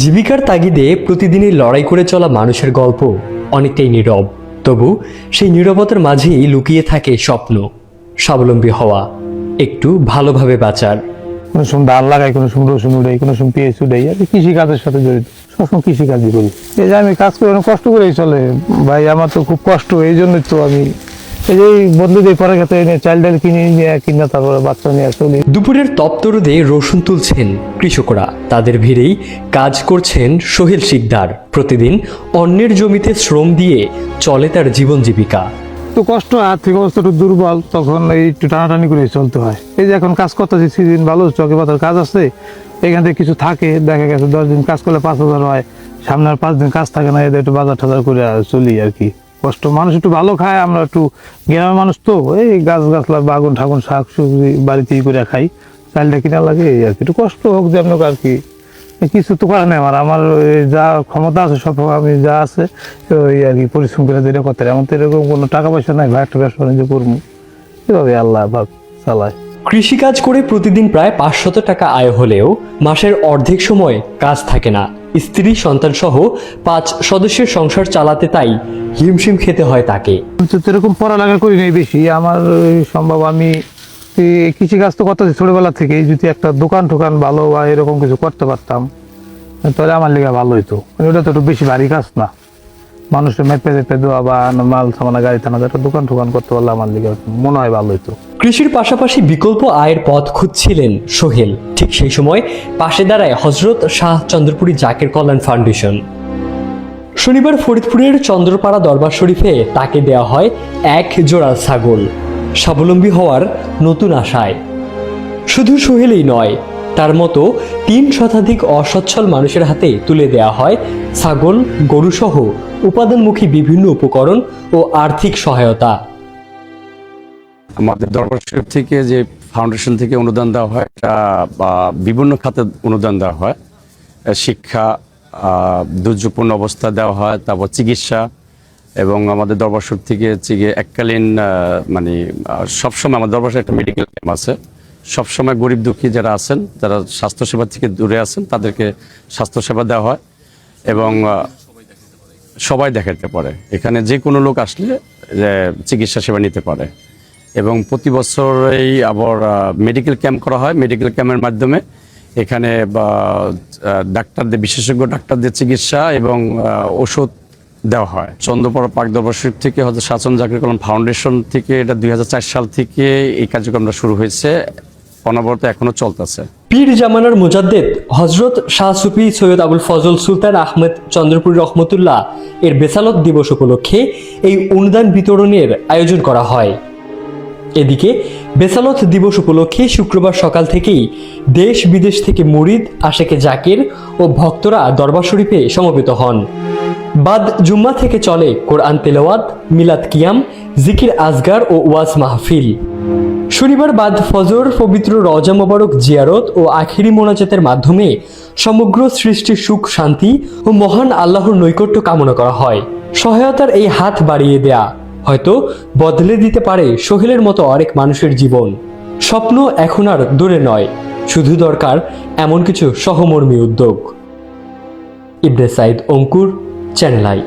জীবিকার তাগিদে প্রতিদিনই লড়াই করে চলা মানুষের গল্প অনেকটাই নীরব, তবু সেই নীরবতার মাঝেই লুকিয়ে থাকে স্বপ্ন, স্বাবলম্বী হওয়া, একটু ভালোভাবে বাঁচার। কোনো সময় ধান লাগাই, কোনো সময় রসুন উড়াই, কোনো সময় পেঁয়াজ উড়াই, আর কৃষি কাজের সাথে জড়িত, সবসময় কৃষি কাজই করি। এই যে আমি কাজ করে অনেক কষ্ট করেই চলে ভাই, আমার তো খুব কষ্ট। এই জন্যই তো আমি এই যে বদলে দিয়ে পরে খেতে এনে চাল ডাল কিনে নিয়ে কিনে তারপরে বাচ্চা নিয়ে চলি। দুপুরের তপ্ত রোদে রসুন তুলছেন কৃষকরা, তাদের ভিড়েই কাজ করছেন সোহেল শিকদার। প্রতিদিন অন্যের জমিতে শ্রম দিয়ে চলে তার জীবন জীবিকা। তো কষ্ট, আর্থিক অবস্থা একটু দুর্বল, তখন এই একটু টানাটানি করে চলতে হয়। এই যে এখন কাজ করতেছি, সিজন ভালো, চকে পাতার কাজ আছে, এখান থেকে কিছু থাকে, দেখা গেছে 10 দিন কাজ করলে 5,000 হয়, সামনে আর 5 দিন কাজ থাকে না, এদের একটু বাজার টাজার করে চলি আর কি। কষ্ট, মানুষ একটু ভালো খায়, আমরা একটু গ্রামের মানুষ তো এই গাছলা বাগুন ঠাকুন শাক সবজি বাড়িতেই করে খাই, চালটা কিনা লাগে এই আর কি। একটু কষ্ট হোক যে আপনাকে আর কি, কিছু তো করার নেই। আমার যা ক্ষমতা আছে সব আমি যা আছে ওই আর কি পরিশ্রম করে যেটা করতে পারি। আমার তো এরকম কোনো টাকা পয়সা নাই ভাই, একটা ব্যবসা বাণিজ্য করবো এভাবে আল্লাহ ভাব চালায়। কৃষিকাজ করে প্রতিদিন প্রায় 500 টাকা আয় হলেও মাসের অর্ধেক সময় কাজ থাকে না। স্ত্রী সন্তান সহ 5 সদস্যের সংসার চালাতে তাই হিমশিম খেতে হয় তাকে। এরকম পড়ালেখা করি নাই বেশি, আমার সম্ভব আমি কৃষিকাজ তো করতেছি ছোটবেলা থেকে। যদি একটা দোকান টোকান ভালো বা এরকম কিছু করতে পারতাম তাহলে আমার লেগে ভালো হইতো। ওটা তো একটু বেশি ভারী কাজ না, মানুষের মেপে চেপে দেওয়া বা মাল সামানা গাড়ি টানা, একটা দোকান টোকান করতে পারলে আমার লেগে মনে হয় ভালো হইতো। কৃষির পাশাপাশি বিকল্প আয়ের পথ খুঁজছিলেন সোহেল। ঠিক সেই সময় পাশে দাঁড়ায় হযরত শাহ চন্দ্রপুরী জাকের কল্যাণ ফাউন্ডেশন। শনিবার ফরিদপুরের চন্দ্রপাড়া দরবার শরীফে তাকে দেওয়া হয় 1 জোড়া ছাগল, স্বাবলম্বী হওয়ার নতুন আশায়। শুধু সোহেলই নয়, তার মতো 3 শতাধিক অসচ্ছল মানুষের হাতে তুলে দেওয়া হয় ছাগল, গরুসহ উপাদানমুখী বিভিন্ন উপকরণ ও আর্থিক সহায়তা। আমাদের দরবার শরীফ থেকে যে ফাউন্ডেশন থেকে অনুদান দেওয়া হয়, এটা বিভিন্ন খাতে অনুদান দেওয়া হয়। শিক্ষা, দুর্যোগপূর্ণ অবস্থা দেওয়া হয়, তারপর চিকিৎসা, এবং আমাদের দরবার শরীফ থেকে এককালীন মানে সবসময় আমাদের দরবার শরীফে একটা মেডিকেল ক্যাম্প আছে। সবসময় গরিব দুঃখী যারা আছেন, যারা স্বাস্থ্যসেবা থেকে দূরে আছেন, তাদেরকে স্বাস্থ্যসেবা দেওয়া হয় এবং সবাই দেখাতে পারে। এখানে যে কোনো লোক আসলে চিকিৎসা সেবা নিতে পারে। এবং প্রতি বছরই আবার মেডিকেল ক্যাম্প করা হয়। মেডিকেল ক্যাম্পের মাধ্যমে এখানে ডাক্তারদের, বিশেষজ্ঞ ডাক্তারদের চিকিৎসা এবং ওষুধ দেওয়া হয়। চন্দ্রপাড়া পাক দরবার শরীফ থেকে হযরত শাহ জাকের কল্যাণ ফাউন্ডেশন থেকে এটা 2004 সাল থেকে এই কার্যক্রমটা শুরু হয়েছে, অনবরত এখনো চলতেছে। পীর জামানার মুজাদ্দেদ হযরত শাহ সুফি সৈয়দ আবুল ফজল সুলতান আহমেদ চন্দ্রপুরী রহমতুল্লাহ এর বেসালত দিবস উপলক্ষে এই অনুদান বিতরণের আয়োজন করা হয়। এদিকে বেসালত দিবস উপলক্ষে শুক্রবার সকাল থেকেই দেশ বিদেশ থেকে মুরিদ, আশেকে জাকির ও ভক্তরা দরবার শরীফে সমবেত হন। বাদ জুম্মা থেকে চলে কোরআন তেলাওয়াত, মিলাদ কিয়াম, জিকির আজগার ও ওয়াজ মাহফিল। শনিবার বাদ ফজর পবিত্র রওজা মোবারক জিয়ারত ও আখিরি মোনাজাতের মাধ্যমে সমগ্র সৃষ্টির সুখ, শান্তি ও মহান আল্লাহর নৈকট্য কামনা করা হয়। সহায়তার এই হাত বাড়িয়ে দেয়া হয়তো বদলে দিতে পারে সোহেলের মতো অনেক মানুষের জীবন। স্বপ্ন এখন আর দূরে নয়, শুধু দরকার এমন কিছু সহমর্মী উদ্যোগ। ইবনে সাইদ অঙ্কুর, চ্যানেল আই।